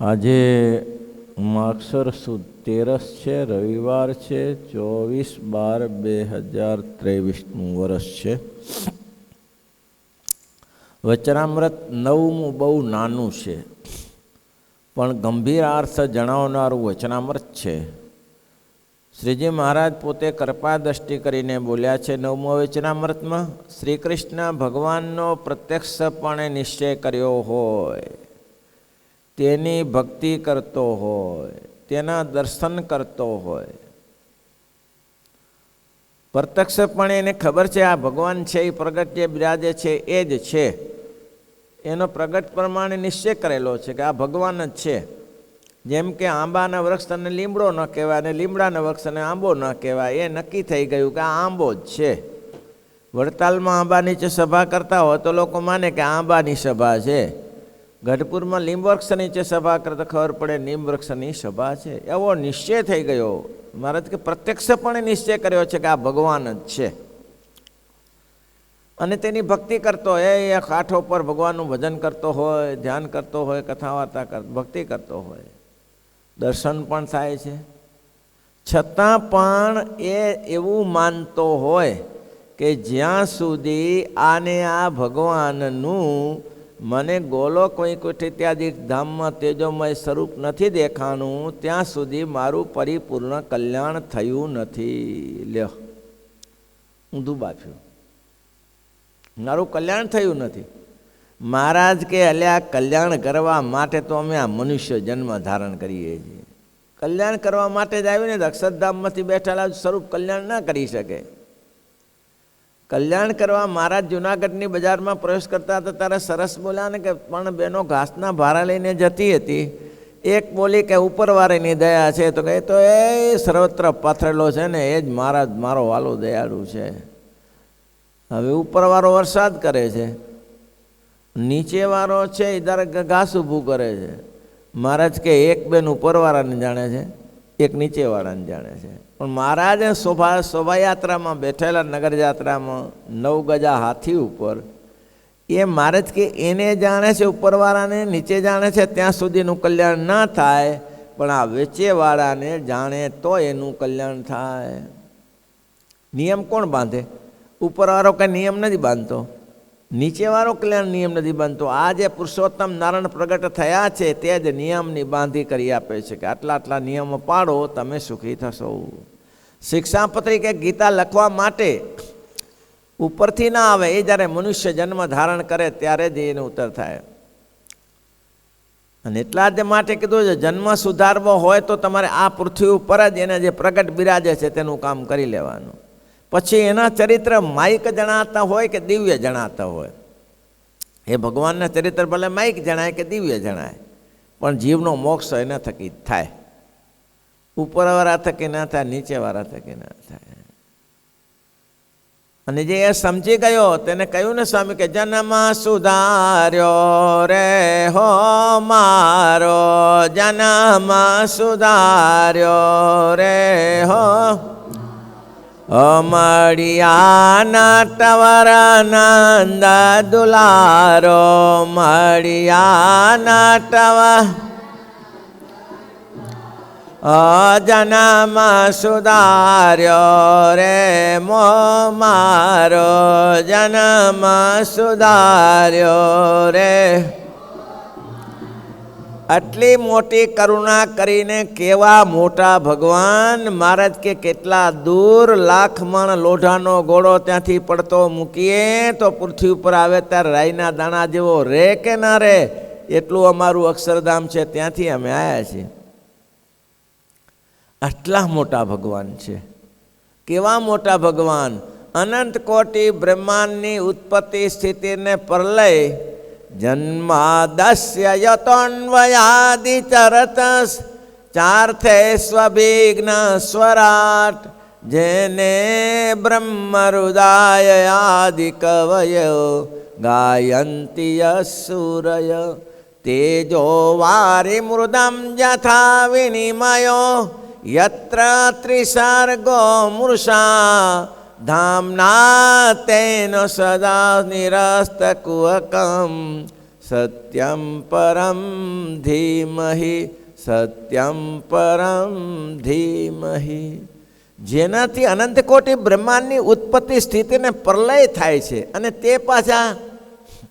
આજે માગસર સુદ 13 છે, રવિવાર છે, 24/12/2023નું વર્ષ છે. વચનામૃત 9મું બહુ નાનું છે, પણ ગંભીર અર્થ જણાવનારું વચનામૃત છે. શ્રીજી મહારાજ પોતે કૃપા દ્રષ્ટિ કરીને બોલ્યા છે 9મા વચનામૃતમાં, શ્રી કૃષ્ણ ભગવાનનો પ્રત્યક્ષપણે નિશ્ચય કર્યો હોય, તેની ભક્તિ કરતો હોય, તેના દર્શન કરતો હોય, પ્રત્યક્ષપણે એને ખબર છે આ ભગવાન છે, એ પ્રગટ જે બિરાજે છે એ જ છે, એનો પ્રગટ પ્રમાણે નિશ્ચય કરેલો છે કે આ ભગવાન જ છે. જેમ કે આંબાના વૃક્ષને લીમડો ન કહેવાય અને લીમડાના વૃક્ષને આંબો ન કહેવાય, એ નક્કી થઈ ગયું કે આ આંબો જ છે. વડતાલમાં આંબા નીચે સભા કરતા હોય તો લોકો માને કે આંબાની સભા છે. ગઢપુરમાં લીંબ વૃક્ષ નીચે સભા કરતા ખબર પડે લીંબ વૃક્ષની સભા છે. એવો નિશ્ચય થઈ ગયો. મહારાજ કે પ્રત્યક્ષપણે નિશ્ચય કર્યો છે કે આ ભગવાન જ છે, અને તેની ભક્તિ કરતો હોય, એ કાંઠો પર ભગવાનનું ભજન કરતો હોય, ધ્યાન કરતો હોય, કથા વાર્તા ભક્તિ કરતો હોય, દર્શન પણ થાય છે. છતાં પણ એ એવું માનતો હોય કે જ્યાં સુધી આને આ ભગવાનનું મને ગોલોક વૈકુંઠ ઇત્યાદિ ધામમાં તેજોમય સ્વરૂપ નથી દેખાણું, ત્યાં સુધી મારું પરિપૂર્ણ કલ્યાણ થયું નથી. લ્યો, ઊંધું બાફ્યું, મારું કલ્યાણ થયું નથી. મહારાજ કે અલ્યા કલ્યાણ કરવા માટે તો અમે આ મનુષ્ય જન્મ ધારણ કરીએ છીએ. કલ્યાણ કરવા માટે જ આવીને અક્ષરધામમાંથી બેઠેલા સ્વરૂપ કલ્યાણ ના કરી શકે. કલ્યાણ કરવા મહારાજ જુનાગઢની બજારમાં પ્રવેશ કરતા હતા ત્યારે સરસ બોલ્યા ને કે પણ બેનો ઘાસના ભારા લઈને જતી હતી. એક બોલી કે ઉપરવાળાની દયા છે, તો કે તો એ સર્વત્ર પાથરેલો છે ને એ જ મહારાજ મારો વાલો દયાળુ છે. હવે ઉપરવાળો વરસાદ કરે છે, નીચેવાળો છે એ દરેક ઘાસ ઊભું કરે છે. મહારાજ કે એક બેન ઉપરવાળાને જાણે છે, એક નીચેવાળાને જાણે છે. પણ મહારાજ શોભાયાત્રામાં બેઠેલા નગરયાત્રામાં 9 ગજા હાથી ઉપર, એ મહારાજ કે એને જાણે છે ઉપરવાળાને, નીચે જાણે છે ત્યાં સુધીનું કલ્યાણ ના થાય, પણ આ વચ્ચેવાળાને જાણે તો એનું કલ્યાણ થાય. નિયમ કોણ બાંધે? ઉપરવાળો કંઈ નિયમ નથી બાંધતો, નીચેવાળો કલ્યાણ નિયમ નથી બાંધતો. આ જે પુરુષોત્તમ નારાયણ પ્રગટ થયા છે તે જ નિયમની બાંધી કરી આપે છે કે આટલા આટલા નિયમો પાડો તમે સુખી થશો. શિક્ષાપત્રી કે ગીતા લખવા માટે ઉપરથી ના આવે, એ જ્યારે મનુષ્ય જન્મ ધારણ કરે ત્યારે જ એને ઉત્તર થાય. અને એટલા જ માટે કીધું છે જન્મ સુધારવો હોય તો તમારે આ પૃથ્વી ઉપર જ એને જે પ્રગટ બિરાજે છે તેનું કામ કરી લેવાનું. પછી એના ચરિત્ર માઇક જણાતા હોય કે દિવ્ય જણાતા હોય, એ ભગવાનના ચરિત્ર ભલે માઇક જણાય કે દિવ્ય જણાય, પણ જીવનો મોક્ષ એના થકી થાય. ઉપરવાળા થકી ના થાય, નીચેવાળા થકી ના થાય. અને જે એ સમજી ગયો તેને કહ્યું ને સ્વામી કે જન્મ સુધાર્યો રે હો મારો, જન્મ સુધાર્યો રે હો મળિયા નટવર નંદ દુલારો, મળિયા નટવર જન્મ સુધાર્યો રે મો મારો, જન્મ સુધાર્યો રે. આટલી મોટી કરુણા કરીને કેવા મોટા ભગવાન મહારાજ કે કેટલા દૂર લાખ મણ લોઢાનો ઘોડો ત્યાંથી પડતો મૂકીએ તો પૃથ્વી ઉપર આવે ત્યારે રાઈના દાણા જેવો રે કે ના રે, એટલું અમારું અક્ષરધામ છે, ત્યાંથી અમે આવ્યા છીએ. આટલા મોટા ભગવાન છે. કેવા મોટા ભગવાન! અનંત કોટી બ્રહ્માંડની ઉત્પત્તિ સ્થિતિને પ્રલય જન્માદસ્ય યતોન્વયાદિ ચરત ચાર્થે સ્વભિઘ્ન સ્વરાટ, જેને બ્રહ્મ હૃદય આદિ કવયો ગાયંતી અસુરય, તેજો વારી મૃદમ યથા વિનિમયો યત્ર ત્રિસર્ગો મૃષા ધામના તેનો સદા નિરસ્ત કુહકમ સત્યમ પરમ ધીમહિ સત્યમ પરમ ધીમહિ. જેનાથી અનંત કોટી બ્રહ્માંડની ઉત્પત્તિ સ્થિતિને પ્રલય થાય છે અને તે પાછા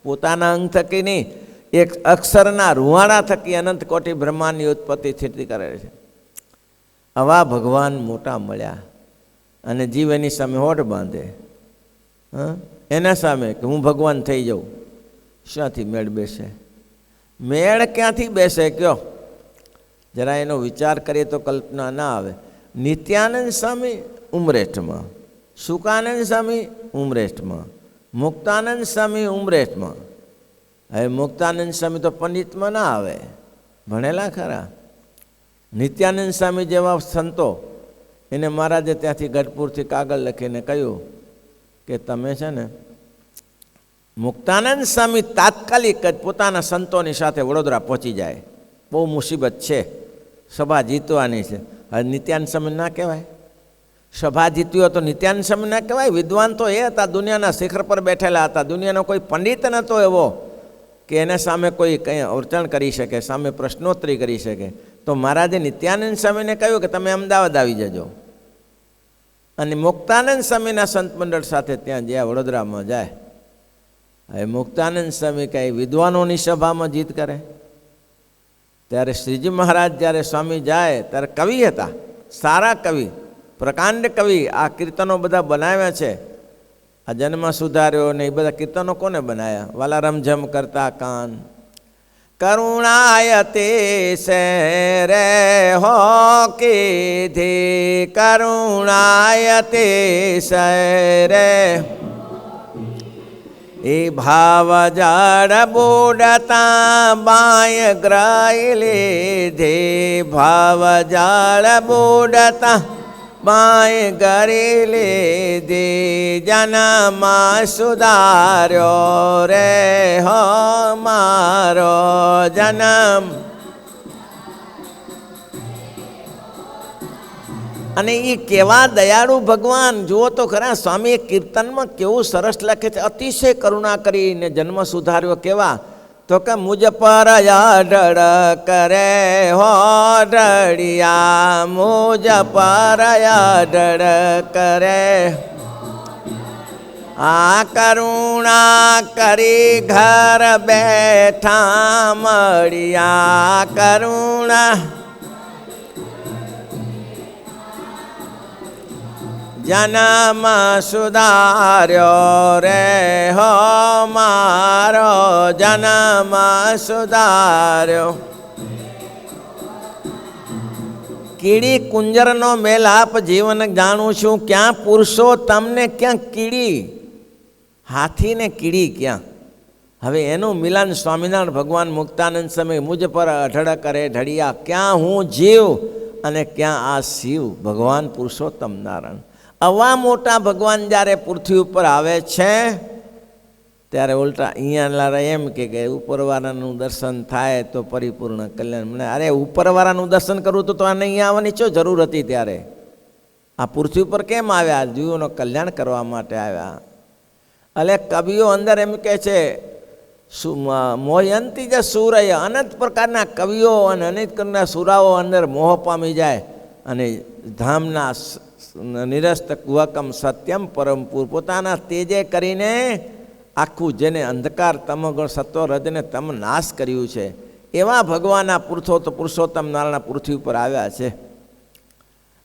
પોતાના અંગ થકી નહીં, એક અક્ષરના રૂવાડા થકી અનંત કોટી બ્રહ્માંડની ઉત્પત્તિ સ્થિતિ કરે છે. આવા ભગવાન મોટા મળ્યા અને જીવ એની સામે હોઠ બાંધે. એના સામે કે હું ભગવાન થઈ જાઉં, શાથી મેળ બેસે? મેળ ક્યાંથી બેસે કયો? જરા એનો વિચાર કરીએ તો કલ્પના ના આવે. નિત્યાનંદ સ્વામી ઉમરેઠમાં, સુકાનંદ સ્વામી ઉમરેઠમાં, મુક્તાનંદ સ્વામી ઉમરેઠમાં. હવે મુક્તાનંદ સ્વામી તો પંડિતમાં ના આવે, ભણેલા ખરા. નિત્યાનંદ સ્વામી જેવા સંતો, એને મહારાજે ત્યાંથી ગઢપુરથી કાગળ લખીને કહ્યું કે તમે છે ને, મુક્તાનંદ સ્વામી તાત્કાલિક જ પોતાના સંતોની સાથે વડોદરા પહોંચી જાય, બહુ મુસીબત છે, સભા જીતવાની છે. હવે નિત્યાનંદ સ્વામી ના કહેવાય? સભા જીતવી હોય તો નિત્યાનંદ સ્વામી ના કહેવાય? વિદ્વાન તો એ હતા, દુનિયાના શિખર પર બેઠેલા હતા. દુનિયાનો કોઈ પંડિત નહોતો એવો કે એને સામે કોઈ કંઈ અડચણ કરી શકે, સામે પ્રશ્નોત્તરી કરી શકે. તો મહારાજે નિત્યાનંદ સ્વામીને કહ્યું કે તમે અમદાવાદ આવી જજો. અને મુક્તાનંદ સ્વામીના સંત મંડળ સાથે ત્યાં જ્યાં વડોદરામાં જાય. હવે મુક્તાનંદ સ્વામી કાંઈ વિદ્વાનોની સભામાં જીત કરે? ત્યારે શ્રીજી મહારાજ જ્યારે સ્વામી જાય ત્યારે કવિ હતા, સારા કવિ, પ્રકાંડ કવિ. આ કીર્તનો બધા બનાવ્યા છે. આ જન્મ સુધાર્યો ને એ બધા કીર્તનો કોને બનાવ્યા? વાલા રમઝમ કરતા કાન કરુણાયતે સે રે હો કીધી, કરુણાયતે સે રે. એ ભાવ જળ બુડતા બાય ગ્રાઈ લીધે, ભાવ જળ બુડતા બાય ગરી લીધે, જન્મા સુધાર્યો રે હો મારો જન્મ. અને એ કેવા દયાળુ ભગવાન જુઓ તો ખરા. સ્વામી એ કીર્તનમાં કેવું સરસ લખે છે, અતિશય કરુણા કરીને જન્મ સુધાર્યો. કેવા તો કે મુજ પર ઢળ કરે હો ઢળિયા, મુજ પર ઢળ કરે. આ કરુણા કરી ઘર બેઠા મળ્યા, કરુણા જન્મ સુધાર્યો રે હો મારો જન્મ સુધાર્યો. કીડી કુંજરનો મેલાપ જીવન જાણું છું, ક્યાં પુરુષો તમને ક્યાં કીડી, હાથીને કીડી ક્યાં. હવે એનું મિલન સ્વામિનારાયણ ભગવાન મુક્તાનંદ સ્વામી મુજ પર અઢળ કરે ઢળિયા. ક્યાં હું જીવ અને ક્યાં આ શિવ ભગવાન પુરુષોત્તમ નારાયણ. આવા મોટા ભગવાન જ્યારે પૃથ્વી ઉપર આવે છે ત્યારે ઉલટા અહીંયા એમ કે ઉપરવાળાનું દર્શન થાય તો પરિપૂર્ણ કલ્યાણ. મને અરે ઉપરવાળાનું દર્શન કરવું તો આને અહીંયા આવવાની શું જરૂર હતી? ત્યારે આ પૃથ્વી ઉપર કેમ આવ્યા? જીવોનો કલ્યાણ કરવા માટે આવ્યા. એટલે કવિઓ અંદર એમ કહે છે, મોહયંતી જે સુરય, અનંત પ્રકારના કવિઓ અને અનેક પ્રકારના સુરાઓ અંદર મોહ પામી જાય અને ધામના નિરસ્ત કુહકમ સત્યમ પરમપુર પોતાના તેજે કરીને આખું જેને અંધકાર તમગણ સત્વ રજને તમ નાશ કર્યું છે એવા ભગવાનના પુરુષોત્તમ નારાયણ પૃથ્વી ઉપર આવ્યા છે.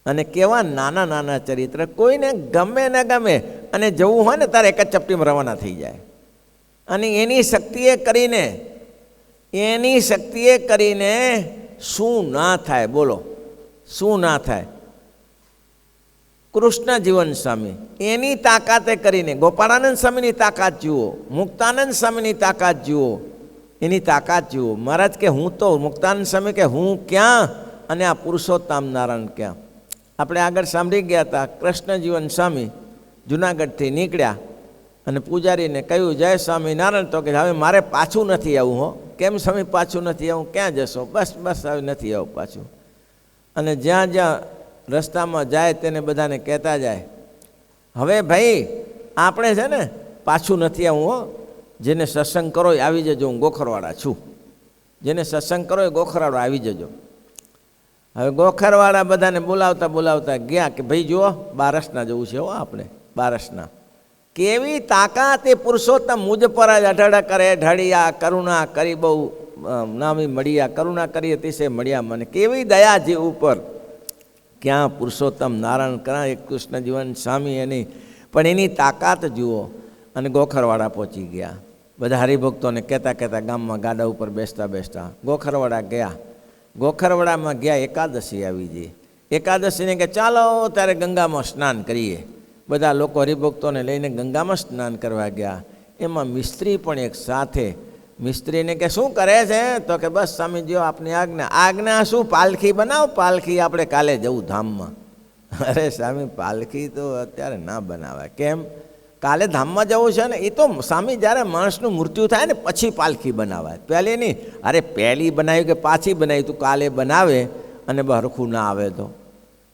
અને કેવા નાના નાના ચરિત્ર, કોઈને ગમે ન ગમે અને જવું હોય ને તારે એક જ ચપટીમાં રવાના થઈ જાય. અને એની શક્તિએ કરીને શું ના થાય? બોલો, શું ના થાય? કૃષ્ણ જીવન સ્વામી એની તાકાતે કરીને, ગોપાળાનંદ સ્વામીની તાકાત જુઓ, મુક્તાનંદ સ્વામીની તાકાત જુઓ, એની તાકાત જુઓ. મહારાજ કે હું તો, મુક્તાનંદ સ્વામી કે હું ક્યાં અને આ પુરુષોત્તમ નારાયણ ક્યાં. આપણે આગળ સાંભળી ગયા હતા, કૃષ્ણ જીવન સ્વામી જુનાગઢથી નીકળ્યા અને પૂજારીને કહ્યું જય સ્વામિનારાયણ. તો કે હવે મારે પાછું નથી આવવું. હો, કેમ સ્વામી પાછું નથી આવવું? ક્યાં જશો? બસ હવે નથી આવું પાછું. અને જ્યાં જ્યાં રસ્તામાં જાય તેને બધાને કહેતા જાય, હવે ભાઈ આપણે છે ને પાછું નથી આવું. હો, જેને સત્સંગ કરો એ આવી જજો, હું ગોખરવાડા છું. જેને સત્સંગ કરો એ ગોખરવાડો આવી જજો. હવે ગોખરવાળા બધાને બોલાવતા બોલાવતા ગયા કે ભાઈ જુઓ, બારસના જવું છે હો આપણે, બારસના. કેવી તાકાત એ પુરુષોત્તમ મુજ પર જ અઢળ કરે ઢળિયા, કરુણા કરી બહુ નામી મળ્યા, કરુણા કરી અતિશય મળ્યા મને. કેવી દયા જીવ ઉપર. ક્યાં પુરુષોત્તમ નારાયણ, ક્યાં એક કૃષ્ણ જીવન સ્વામી એની, પણ એની તાકાત જુઓ. અને ગોખરવાડા પહોંચી ગયા. બધા હરિભક્તોને કહેતા કહેતા ગામમાં ગાડા ઉપર બેસતા બેસતા ગોખરવાડા ગયા. ગોખરવાડામાં ગયા, એકાદશી આવી ગઈ. એકાદશીને કે ચાલો ત્યારે ગંગામાં સ્નાન કરીએ. બધા લોકો હરિભક્તોને લઈને ગંગામાં સ્નાન કરવા ગયા. એમાં મિસ્ત્રી પણ એક સાથે. મિસ્ત્રીને કે શું કરે છે? તો કે બસ સ્વામીજીઓ આપની આજ્ઞા. આજ્ઞા શું? પાલખી બનાવો, પાલખી આપણે કાલે જવું ધામમાં. અરે સ્વામી, પાલખી તો અત્યારે ના બનાવાય. કેમ? કાલે ધામમાં જવું છે ને. એ તો સ્વામી જ્યારે માણસનું મૃત્યુ થાય ને પછી પાલખી બનાવાય, પહેલી નહીં. અરે પહેલી બનાવી કે પાછી બનાવી, તું કાલે બનાવે અને હરખું ના આવે તો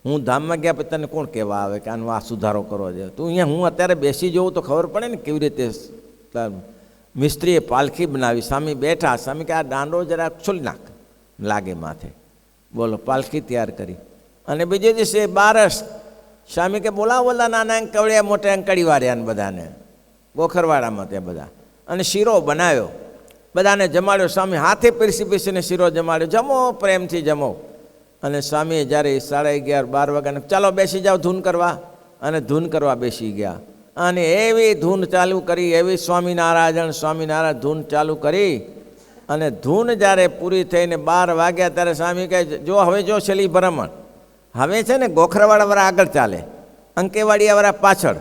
હું ધામમાં ગયા પછી તને કોણ કહેવા આવે કે આનો આ સુધારો કરવો જોઈએ? તું અહીંયા હું અત્યારે બેસી જવું તો ખબર પડે ને કેવી રીતે. મિસ્ત્રીએ પાલખી બનાવી, સ્વામી બેઠા. સ્વામી કે આ દાંડો જરા છોલી નાખ, લાગે માથે. બોલો, પાલખી તૈયાર કરી. અને બીજે દિવસે બારસ. સ્વામી કે બોલાવો બોલા નાના કવડ્યા મોટા અંકડી વાળ્યા બધાને ગોખરવાડામાં ત્યાં બધા. અને શીરો બનાવ્યો, બધાને જમાડ્યો. સ્વામી હાથે પીરસી પીસીને શીરો જમાડ્યો. જમો, પ્રેમથી જમો. અને સ્વામીએ જ્યારે 11:30-12 વાગ્યાને ચાલો બેસી જાઓ ધૂન કરવા, અને ધૂન કરવા બેસી ગયા. અને એવી ધૂન ચાલુ કરી, એવી સ્વામિનારાયણ સ્વામિનારાયણ ધૂન ચાલુ કરી. અને ધૂન જ્યારે પૂરી થઈને 12 વાગ્યા ત્યારે સ્વામી કહે જો હવે જો છેલ્લી ભરમણ. હવે છે ને ગોખરવાડાવાળા આગળ ચાલે, અંકેવાડિયાવાળા પાછળ.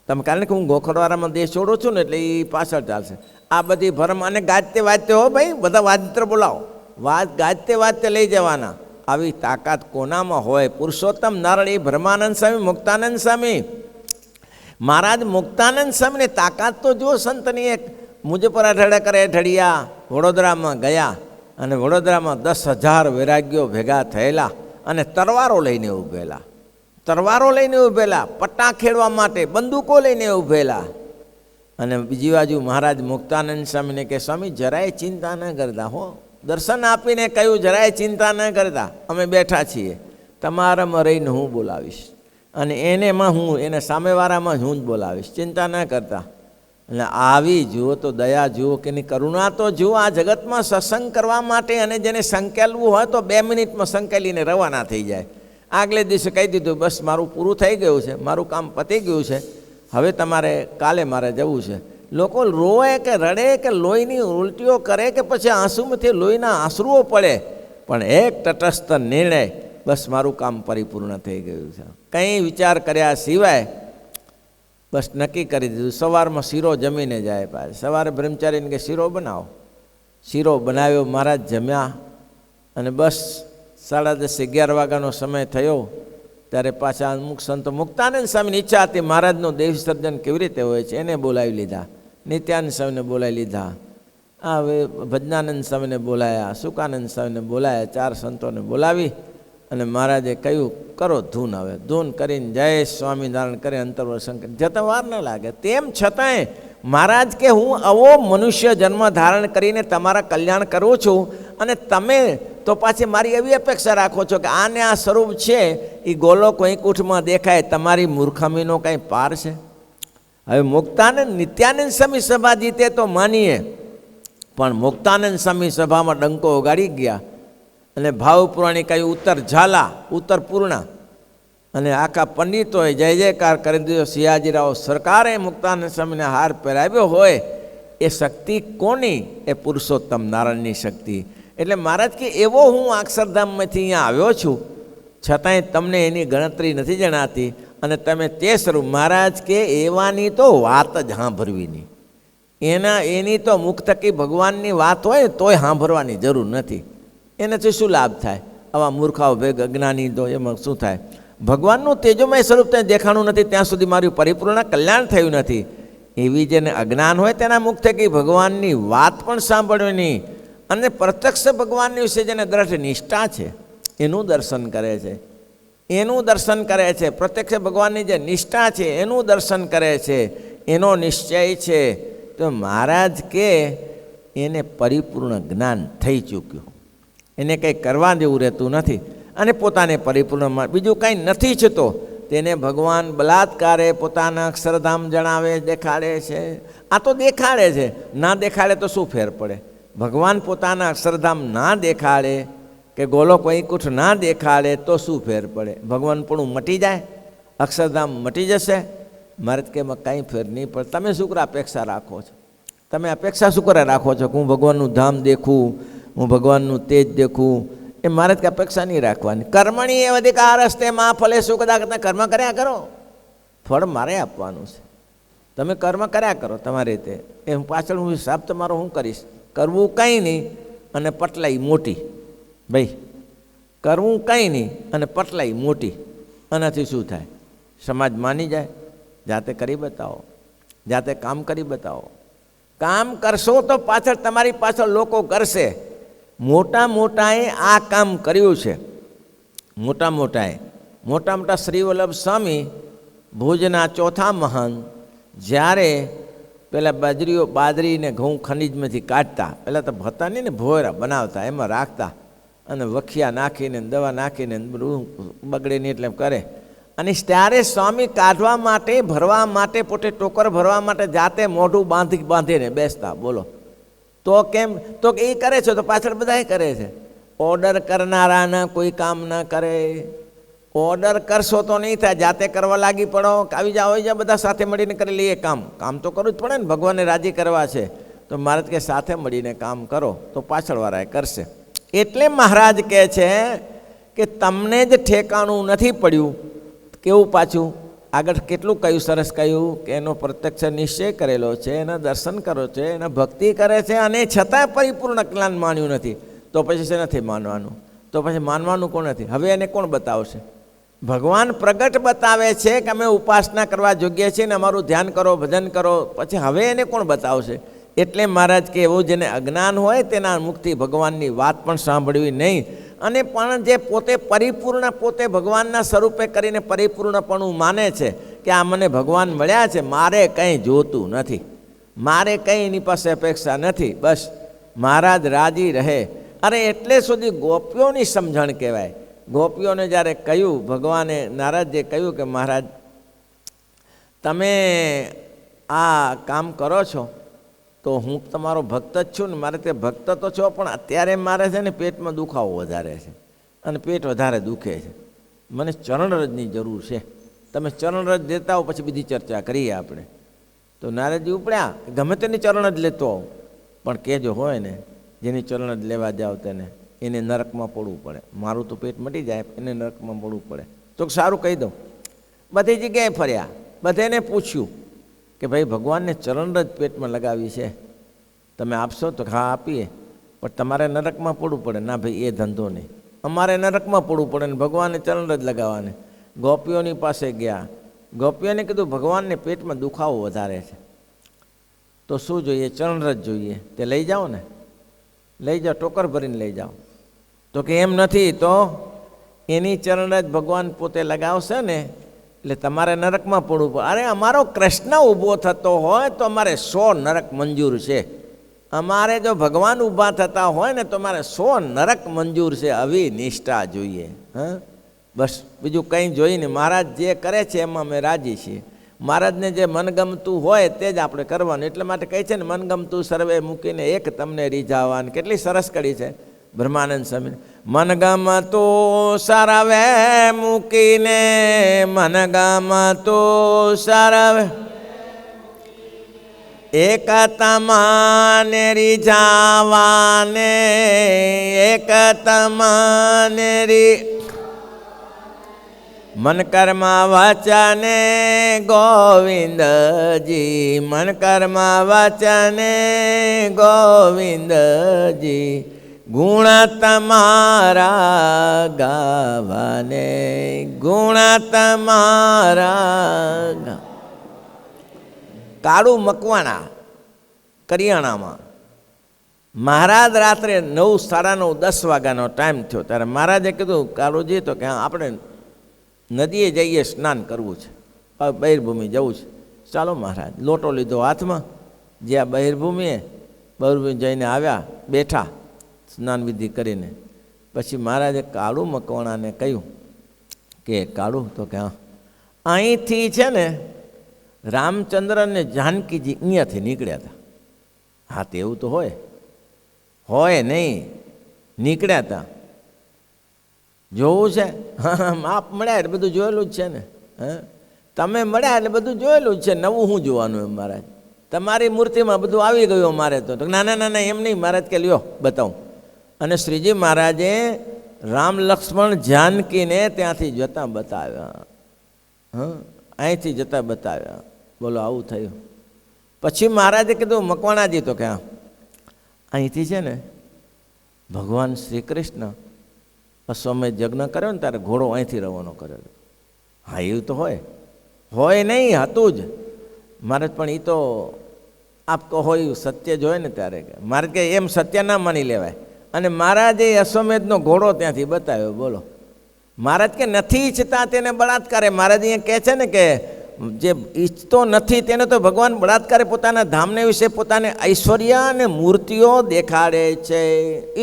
તમે કારણ કે હું ગોખરવાડામાં દેશ છોડું છું ને એટલે એ પાછળ ચાલશે. આ બધી ભરમ અને ગાજતે વાજતે હો ભાઈ, બધા વાજિત્ર બોલાવો, ગાજતે વાજતે લઈ જવાના. આવી તાકાત કોનામાં હોય? પુરુષોત્તમ નારાયણ. એ બ્રહ્માનંદ સ્વામી, મુક્તાનંદ સ્વામી મહારાજ, મુક્તાનંદ સ્વામીની તાકાત તો જુઓ સંતની. એક મુજ પર અઢળ કરે ઢળિયા વડોદરામાં ગયા. અને વડોદરામાં 10,000 વૈરાગ્યો ભેગા થયેલા અને તરવારો લઈને ઊભેલા. તરવારો લઈને ઊભેલા, પટ્ટા ખેડવા માટે બંદૂકો લઈને ઊભેલા. અને બીજી બાજુ મહારાજ મુક્તાનંદ સ્વામીને કે સ્વામી જરાય ચિંતા ન કરતા હો. દર્શન આપીને કહ્યું જરાય ચિંતા ન કરતા, અમે બેઠા છીએ, તમારામાં રહીને હું બોલાવીશ. અને એનેમાં હું, એને સામેવાળામાં હું જ બોલાવીશ, ચિંતા ન કરતા. એટલે આવી જુઓ તો દયા જુઓ કે એની કરુણા તો જુઓ. આ જગતમાં સત્સંગ કરવા માટે અને જેને સંકેલવું હોય તો 2 મિનિટમાં સંકેલીને રવાના થઈ જાય. આગલે દિવસે કહી દીધું બસ મારું પૂરું થઈ ગયું છે, મારું કામ પતી ગયું છે, હવે તમારે કાલે મારે જવું છે. લોકો રોવે કે રડે કે લોહીની ઉલટીઓ કરે કે પછી આંસુમાંથી લોહીના આંસુઓ પડે, પણ એક તટસ્થ નિર્ણય, બસ મારું કામ પરિપૂર્ણ થઈ ગયું છે. કંઈ વિચાર કર્યા સિવાય બસ નક્કી કરી દીધું. સવારમાં શીરો જમીને જાય. પાછું સવારે બ્રહ્મચારીને કે શીરો બનાવો. શીરો બનાવ્યો, મહારાજ જમ્યા. અને બસ 10:30-11 વાગ્યાનો સમય થયો ત્યારે પાછા અમુક સંતો, મુક્તાનંદ સ્વામીની ઈચ્છા હતી મહારાજનું દેવ વિસર્જન કેવી રીતે હોય છે એને બોલાવી લીધા. નિત્યાનંદ સ્વામીને બોલાવી લીધા. હવે ભજનાનંદ સ્વામીને બોલાયા, સુકાનંદ સ્વામીને બોલાયા. 4 સંતોને બોલાવી અને મહારાજે કહ્યું કરો ધૂન. હવે ધૂન કરીને જય સ્વામિનારાયણ કરે અંતર્વર્ષણ કરી જતાં વાર ન લાગે. તેમ છતાંય મહારાજ કે હું આવો મનુષ્ય જન્મ ધારણ કરીને તમારા કલ્યાણ કરું છું, અને તમે તો પાછી મારી એવી અપેક્ષા રાખો છો કે આને આ સ્વરૂપ છે એ ગોલોક વૈકુંઠમાં દેખાય, તમારી મૂર્ખામીનો કંઈ પાર છે? હવે મુક્તાનંદ નિત્યાનંદ સ્વામી સભા જીતે તો માનીએ, પણ મુક્તાનંદ સ્વામી સભામાં ડંકો ઉગાડી ગયા. અને ભાવપુરાણી કહ્યું ઉત્તર ઝાલા, ઉત્તર પૂર્ણ. અને આખા પંડિતોએ જય જયકાર કરી દીધો. સિયાજીરાવ સરકારે મુક્તાનંદ સ્વામીને હાર પહેરાવ્યો હોય એ શક્તિ કોની? એ પુરુષોત્તમ નારાયણની શક્તિ. એટલે મહારાજ કે એવો હું અક્ષરધામમાંથી અહીંયા આવ્યો છું, છતાંય તમને એની ગણતરી નથી જણાતી. અને તમે તે સ્વરૂપ, મહારાજ કે એવાની તો વાત જ સાંભળવી નહીં. એની તો મુખ થકી ભગવાનની વાત હોય તોય સાંભળવાની જરૂર નથી. એનાથી શું લાભ થાય? આવા મૂર્ખાઓ ભેગ અજ્ઞાની તો એમાં શું થાય? ભગવાનનું તેજોમય સ્વરૂપ ત્યાં દેખાણું નથી ત્યાં સુધી મારું પરિપૂર્ણ કલ્યાણ થયું નથી. એવી જેને અજ્ઞાન હોય તેના મુખ થકી ભગવાનની વાત પણ સાંભળવી નહીં. અને પ્રત્યક્ષ ભગવાનની વિશે જેને દ્રઢ નિષ્ઠા છે એનું દર્શન કરે છે, એનું દર્શન કરે છે. પ્રત્યક્ષ ભગવાનની જે નિષ્ઠા છે એનું દર્શન કરે છે. એનો નિશ્ચય છે તો મહારાજ કે એને પરિપૂર્ણ જ્ઞાન થઈ ચૂક્યું, એને કંઈ કરવા જેવું રહેતું નથી અને પોતાને પરિપૂર્ણ બીજું કંઈ નથી છતો તેને ભગવાન બલાત્કારે પોતાના અક્ષરધામ જણાવે દેખાડે છે. આ તો દેખાડે છે, ના દેખાડે તો શું ફેર પડે? ભગવાન પોતાના અક્ષરધામ ના દેખાડે કે ગોલોક વૈકુંઠ ના દેખાડે તો શું ફેર પડે? ભગવાન પણ મટી જાય, અક્ષરધામ મટી જશે? મારે કે એમાં કાંઈ ફેર નહીં પડે. તમે શું કરે અપેક્ષા રાખો છો? તમે અપેક્ષા શું કરે રાખો છો કે હું ભગવાનનું ધામ દેખું, હું ભગવાનનું તેજ દેખું? એ મારે જ અપેક્ષા નહીં રાખવાની. કર્મણી એ અધિકાર હસ્તે માં ફલે શું કદાચ કર્મ કર્યા કરો, ફળ મારે આપવાનું છે. તમે કર્મ કર્યા કરો તમારી રીતે, એ હું પાછળ હું હિસાબ તમારો હું કરીશ. કરવું કંઈ નહીં અને પટલાઈ મોટી. ભાઈ કરવું કંઈ નહીં અને પટલાઈ મોટી. આનાથી શું થાય? સમાજ માની જાય. જાતે કરી બતાવો, જાતે કામ કરી બતાવો. કામ કરશો તો પાછળ તમારી પાછળ લોકો કરશે. મોટા મોટાએ આ કામ કર્યું છે. મોટા મોટા શ્રી વલ્લભ સ્વામી ભુજના ચોથા મહાન જ્યારે પેલા બાજરીને ઘઉં ખનીજમાંથી કાઢતા, પહેલાં તો ભતા નહીં ને ભોયરા બનાવતા, એમાં રાખતા અને વખિયા નાખીને દવા નાખીને બગડે નહીં એટલે કરે. અને ત્યારે સ્વામી કાઢવા માટે ભરવા માટે પોતે ટોકર ભરવા માટે જાતે મોઢું બાંધીને બેસતા. બોલો તો કેમ? તો એ કરે છે તો પાછળ બધા કરે છે. ઓર્ડર કરનારાના કોઈ કામ ના કરે. ઓર્ડર કરશો તો નહીં થાય, જાતે કરવા લાગી પડો. આવી જાઓ બધા સાથે મળીને કરી લઈએ કામ. કામ તો કરવું જ પડે ને, ભગવાનને રાજી કરવા છે તો મહારાજ કે સાથે મળીને કામ કરો તો પાછળવાળાએ કરશે. એટલે મહારાજ કહે છે કે તમને જ ઠેકાણું નથી પડ્યું. કેવું પાછું આગળ કેટલું કહ્યું, સરસ કહ્યું કે એનો પ્રત્યક્ષ નિશ્ચય કરેલો છે, એના દર્શન કરો છે, એના ભક્તિ કરે છે અને છતાં પરિપૂર્ણ જ્ઞાન માન્યું નથી. તો પછી છે નથી માનવાનું? તો પછી માનવાનું કોણ નથી? હવે એને કોણ બતાવશે? ભગવાન પ્રગટ બતાવે છે કે અમે ઉપાસના કરવા યોગ્ય છીએ ને અમારું ધ્યાન કરો, ભજન કરો. પછી હવે એને કોણ બતાવશે? એટલે મહારાજ કે એવું જેને અજ્ઞાન હોય તેના મુખથી ભગવાનની વાત પણ સાંભળવી નહીં. અને પણ જે પોતે પરિપૂર્ણ, પોતે ભગવાનના સ્વરૂપે કરીને પરિપૂર્ણપણું માને છે કે આ મને ભગવાન મળ્યા છે, મારે કંઈ જોતું નથી, મારે કંઈ એની પાસે અપેક્ષા નથી, બસ મહારાજ રાજી રહે. અરે એટલે સુધી ગોપીઓની સમજણ કહેવાય. ગોપીઓને જ્યારે કહ્યું, ભગવાને નારદજીએ કહ્યું કે મહારાજ તમે આ કામ કરો છો તો હું તમારો ભક્ત જ છું ને, મારે તે ભક્ત તો છો પણ અત્યારે મારે છે ને પેટમાં દુખાવો વધારે છે અને પેટ વધારે દુખે છે, મને ચરણરજની જરૂર છે. તમે ચરણરજ દેતા હો પછી બીજી ચર્ચા કરીએ આપણે. તો નારદજી ઉપડ્યા, ગમે તેની ચરણરજ લેતો આવું પણ કહેજો હોય ને જેની ચરણરજ લેવા જાઓ તેને એને નરકમાં પડવું પડે. મારું તો પેટ મટી જાય, એને નરકમાં પડવું પડે. તો સારું કહી દઉં. બધી જગ્યાએ ફર્યા, બધાને પૂછ્યું કે ભાઈ ભગવાનને ચરણરજ પેટમાં લગાવી છે, તમે આપશો? તો હા આપીએ, પણ તમારે નરકમાં પડવું પડે. ના ભાઈ એ ધંધો નહીં, અમારે નરકમાં પડવું પડે ને ભગવાનને ચરણરજ લગાવવાને. ગોપીઓની પાસે ગયા, ગોપીઓને કીધું ભગવાનને પેટમાં દુખાવો વધારે છે તો શું જોઈએ? ચરણરજ જોઈએ. તે લઈ જાઓ ને, લઈ જાઓ, ટોકર ભરીને લઈ જાઓ. તો કે એમ નથી, તો એની ચરણરજ ભગવાન પોતે લગાવશે ને એટલે તમારે નરકમાં પડવું પડે. અરે અમારો કૃષ્ણ ઊભો થતો હોય તો અમારે 100 નરક મંજૂર છે. અમારે જો ભગવાન ઊભા થતા હોય ને તો અમારે 100 નરક મંજૂર છે. આવી નિષ્ઠા જોઈએ. હા બસ બીજું કંઈ જોઈને મહારાજ જે કરે છે એમાં અમે રાજી છીએ. મહારાજને જે મનગમતું હોય તે જ આપણે કરવાનું. એટલા માટે કહે છે ને મનગમતું સર્વે મૂકીને એક તમને રીઝાવવાનું. કેટલી સરસ કરી છે બ્રહ્માનંદ સ્વામી. મનગમતું સર્વે મૂકીને, મનગમતું સર્વે એક તમને રીઝાવાને, એક તમને મન કર્મ વચને ગોવિંદજી, મન કર્મ વચને ગોવિંદજી, ગુણ તમારા ગાવાને, ગુણ તમારા. કાળુ મકવાણા કરિયાણામાં મહારાજ રાત્રે 9, 9:30, 10 વાગ્યાનો ટાઈમ થયો ત્યારે મહારાજે કીધું કાળુજી તો કે આપણે નદીએ જઈએ, સ્નાન કરવું છે, બહિર્ભૂમિ જવું છે. ચાલો મહારાજ. લોટો લીધો હાથમાં, જ્યાં બહિર્ભૂમિએ જઈને આવ્યા, બેઠા સ્નાન વિધિ કરીને. પછી મહારાજે કાળુ મકવાણાને કહ્યું કે કાળુ, તો કે હા, અહીંથી છે ને રામચંદ્ર અને જાનકીજી અહીંયાથી નીકળ્યા હતા. હા, તો એવું તો હોય નહીં, નીકળ્યા હતા. જોવું છે? હા, આપ મળ્યા એટલે બધું જોયેલું જ છે ને. હા, તમે મળ્યા એટલે બધું જોયેલું જ છે, નવું શું જોવાનું એમ મહારાજ? તમારી મૂર્તિમાં બધું આવી ગયું અમારે તો. ના ના ના ના, એમ નહીં મહારાજ, કે લ્યો બતાવું. અને શ્રીજી મહારાજે રામ લક્ષ્મણ જાનકીને ત્યાંથી જતા બતાવ્યા. હા, અહીંથી જતા બતાવ્યા. બોલો, આવું થયું. પછી મહારાજે કીધું, મકવાણાજી, તો કે હા, અહીંથી છે ને ભગવાન શ્રી કૃષ્ણ અશ્વમેધ યજ્ઞ કર્યો ને ત્યારે ઘોડો અહીંથી રવાનો કરેલો. હા, એવું તો હોય નહીં, હતું જ મહારાજ. પણ એ તો આપ કહો હોય સત્ય જ હોય ને ત્યારે કે મારે કે એમ સત્ય ના માની લેવાય. અને મહારાજે અશ્વમેધનો ઘોડો ત્યાંથી બતાવ્યો. બોલો, મહારાજ કે નથી ઈચ્છતા તેને બળાત્કારે. મહારાજ અહીંયા કહે છે ને કે જે ઈચ્છતો નથી તેને તો ભગવાન બળાત્કારે પોતાના ધામને વિશે પોતાને ઐશ્વર્ય અને મૂર્તિઓ દેખાડે છે.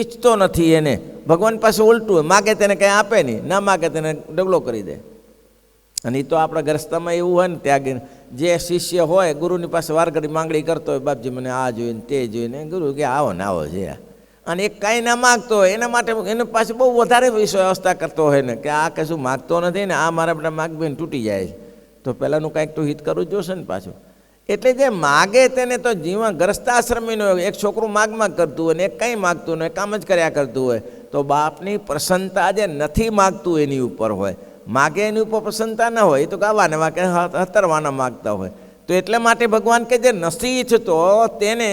ઈચ્છતો નથી એને. ભગવાન પાસે ઉલટું હોય, માગે તેને કંઈ આપે નહીં, ના માગે તેને ડગલો કરી દે. અને એ તો આપણા ગ્રસ્તામાં એવું હોય ને, ત્યાગી જે શિષ્ય હોય ગુરુની પાસે વારઘડી માંગણી કરતો હોય, બાપજી મને આ જોઈને તે જોઈને, ગુરુ કે આવો ને આવો છે. અને એક કાંઈ ના માગતો હોય એના માટે એની પાસે બહુ વધારે વ્યવસ્થા કરતો હોય ને, કે આ કશું માગતો નથી ને, આ મારા બધા માગબીને તૂટી જાય છે, તો પહેલાંનું કાંઈક તો હિત કરવું જોશે ને પાછું. એટલે જે માગે તેને તો જીવન ગ્રસ્તાશ્રમીનો એક છોકરું માગ કરતું હોય ને એક કંઈ માગતું ને કામ જ કર્યા કરતું હોય, તો બાપની પ્રસન્નતા જે નથી માગતું એની ઉપર હોય. માગે એની ઉપર પ્રસન્નતા ન હોય, એ તો ગાવાના વાકે હતરવાના માગતા હોય. તો એટલા માટે ભગવાન કે જે નથી ઈચ્છતો તેને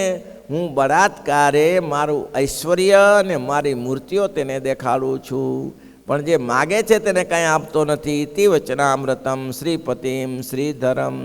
હું બળાત્કારે મારું ઐશ્વર્ય અને મારી મૂર્તિઓ તેને દેખાડું છું. પણ જે માગે છે તેને કાંઈ આપતો નથી. તે વચનામૃતમ શ્રીપતિમ શ્રીધરમ